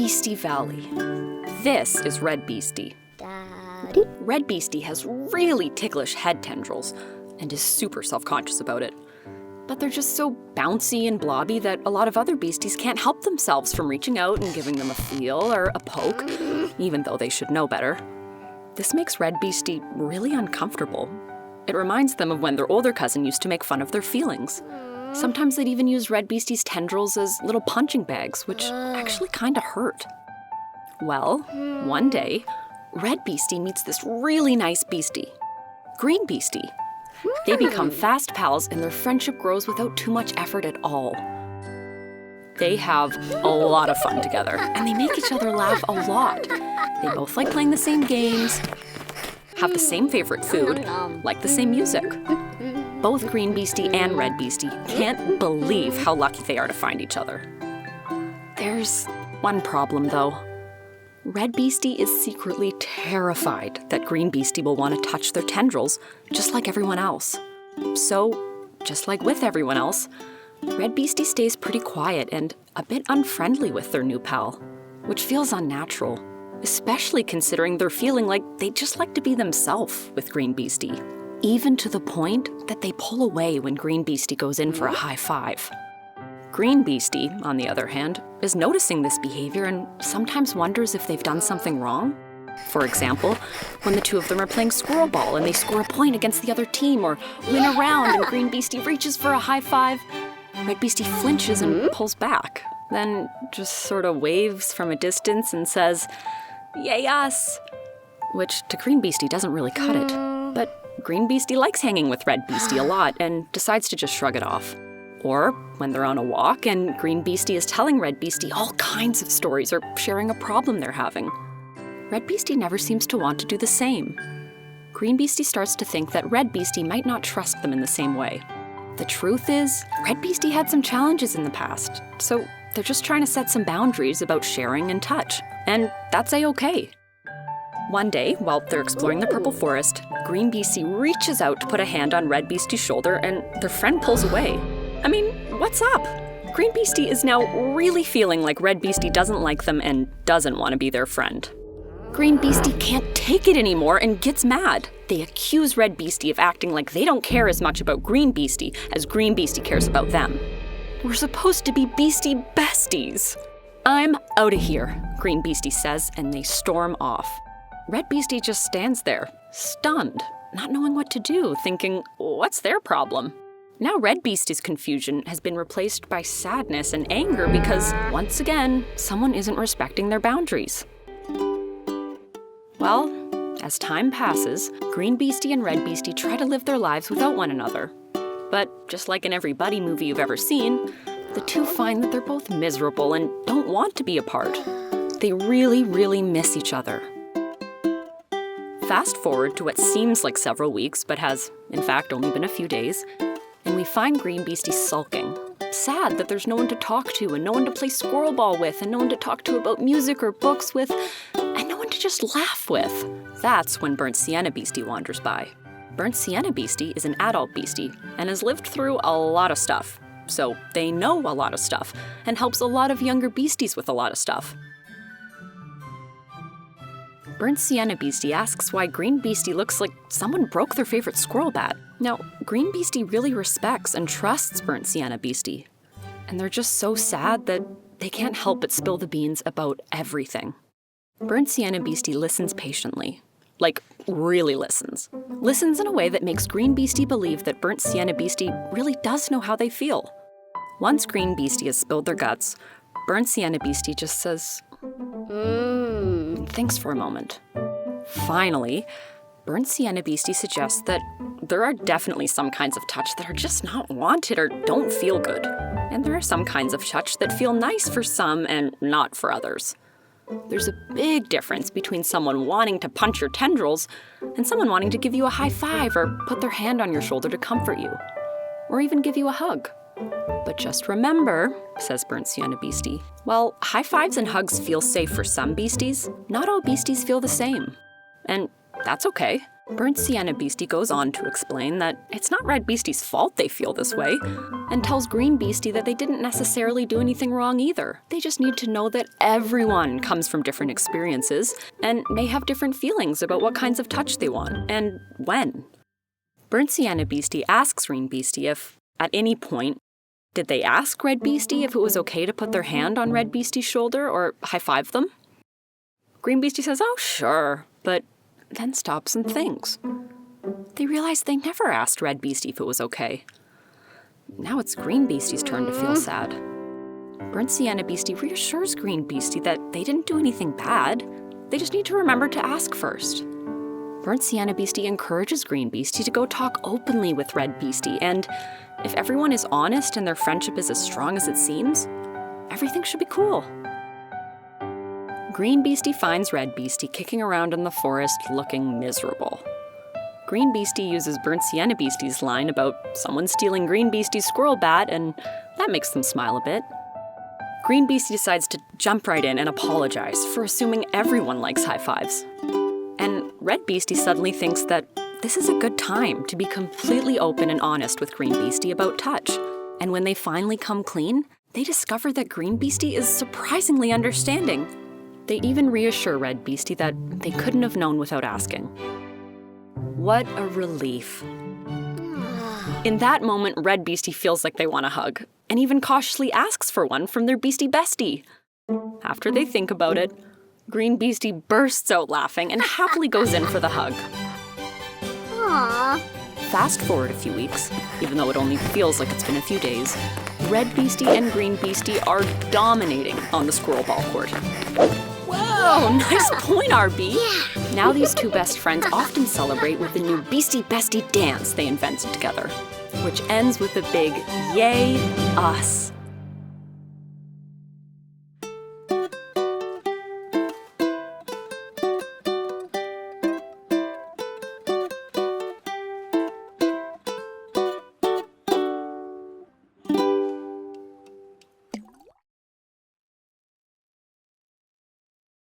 Beastie Valley. This is RedBeastie. Daddy? RedBeastie has really ticklish head tendrils and is super self-conscious about it. But they're just so bouncy and blobby that a lot of other beasties can't help themselves from reaching out and giving them a feel or a poke, even though they should know better. This makes RedBeastie really uncomfortable. It reminds them of when their older cousin used to make fun of their feelings. Sometimes they'd even use RedBeastie's tendrils as little punching bags, which actually kinda hurt. Well, one day, RedBeastie meets this really nice beastie, GreenBeastie. They become fast pals and their friendship grows without too much effort at all. They have a lot of fun together, and they make each other laugh a lot. They both like playing the same games, have the same favorite food, like the same music. Both GreenBeastie and RedBeastie can't believe how lucky they are to find each other. There's one problem, though. RedBeastie is secretly terrified that GreenBeastie will want to touch their tendrils, just like everyone else. So, just like with everyone else, RedBeastie stays pretty quiet and a bit unfriendly with their new pal, which feels unnatural, especially considering they're feeling like they'd just like to be themselves with GreenBeastie, even to the point that they pull away when GreenBeastie goes in for a high five. GreenBeastie, on the other hand, is noticing this behavior and sometimes wonders if they've done something wrong. For example, when the two of them are playing squirrel ball and they score a point against the other team or win a round and GreenBeastie reaches for a high five, RedBeastie flinches and pulls back, then just sort of waves from a distance and says, "Yay us!" Which to GreenBeastie doesn't really cut it. But GreenBeastie likes hanging with RedBeastie a lot and decides to just shrug it off. Or when they're on a walk and GreenBeastie is telling RedBeastie all kinds of stories or sharing a problem they're having. RedBeastie never seems to want to do the same. GreenBeastie starts to think that RedBeastie might not trust them in the same way. The truth is, RedBeastie had some challenges in the past, so they're just trying to set some boundaries about sharing and touch, and that's a-okay. One day, while they're exploring the purple forest, GreenBeastie reaches out to put a hand on RedBeastie's shoulder and their friend pulls away. I mean, what's up? GreenBeastie is now really feeling like RedBeastie doesn't like them and doesn't want to be their friend. GreenBeastie can't take it anymore and gets mad. They accuse RedBeastie of acting like they don't care as much about GreenBeastie as GreenBeastie cares about them. We're supposed to be beastie besties. "I'm outta here," GreenBeastie says, and they storm off. RedBeastie just stands there, stunned, not knowing what to do, thinking, what's their problem? Now RedBeastie's confusion has been replaced by sadness and anger because, once again, someone isn't respecting their boundaries. Well, as time passes, GreenBeastie and RedBeastie try to live their lives without one another. But just like in every buddy movie you've ever seen, the two find that they're both miserable and don't want to be apart. They really, really miss each other. Fast forward to what seems like several weeks, but has, in fact, only been a few days, and we find GreenBeastie sulking, sad that there's no one to talk to and no one to play squirrel ball with and no one to talk to about music or books with and no one to just laugh with. That's when Burnt Sienna Beastie wanders by. Burnt Sienna Beastie is an adult beastie and has lived through a lot of stuff. So they know a lot of stuff and helps a lot of younger beasties with a lot of stuff. Burnt Sienna Beastie asks why GreenBeastie looks like someone broke their favorite squirrel bat. Now, GreenBeastie really respects and trusts Burnt Sienna Beastie. And they're just so sad that they can't help but spill the beans about everything. Burnt Sienna Beastie listens patiently. Like, really listens. Listens in a way that makes GreenBeastie believe that Burnt Sienna Beastie really does know how they feel. Once GreenBeastie has spilled their guts, Burnt Sienna Beastie just says, and thinks for a moment. Finally, Burnt Sienna Beastie suggests that there are definitely some kinds of touch that are just not wanted or don't feel good. And there are some kinds of touch that feel nice for some and not for others. There's a big difference between someone wanting to punch your tendrils and someone wanting to give you a high five or put their hand on your shoulder to comfort you, or even give you a hug. But just remember, says Burnt Sienna Beastie, while high fives and hugs feel safe for some beasties, not all beasties feel the same. And that's okay. Burnt Sienna Beastie goes on to explain that it's not RedBeastie's fault they feel this way, and tells GreenBeastie that they didn't necessarily do anything wrong either. They just need to know that everyone comes from different experiences and may have different feelings about what kinds of touch they want and when. Burnt Sienna Beastie asks GreenBeastie if, at any point, did they ask RedBeastie if it was okay to put their hand on RedBeastie's shoulder or high-five them? GreenBeastie says, oh, sure, but then stops and thinks. They realize they never asked RedBeastie if it was okay. Now it's GreenBeastie's turn to feel sad. Burnt Sienna Beastie reassures GreenBeastie that they didn't do anything bad. They just need to remember to ask first. Burnt Sienna Beastie encourages GreenBeastie to go talk openly with RedBeastie, and if everyone is honest and their friendship is as strong as it seems, everything should be cool. GreenBeastie finds RedBeastie kicking around in the forest looking miserable. GreenBeastie uses Burnt Sienna Beastie's line about someone stealing GreenBeastie's squirrel bat, and that makes them smile a bit. GreenBeastie decides to jump right in and apologize for assuming everyone likes high fives. And RedBeastie suddenly thinks that this is a good time to be completely open and honest with GreenBeastie about touch. And when they finally come clean, they discover that GreenBeastie is surprisingly understanding. They even reassure RedBeastie that they couldn't have known without asking. What a relief. In that moment, RedBeastie feels like they want a hug, and even cautiously asks for one from their beastie bestie. After they think about it, GreenBeastie bursts out laughing and happily goes in for the hug. Aww. Fast forward a few weeks, even though it only feels like it's been a few days, RedBeastie and GreenBeastie are dominating on the squirrel ball court. Whoa, nice point, RB. Yeah. Now these two best friends often celebrate with the new Beastie Bestie dance they invented together, which ends with a big yay us.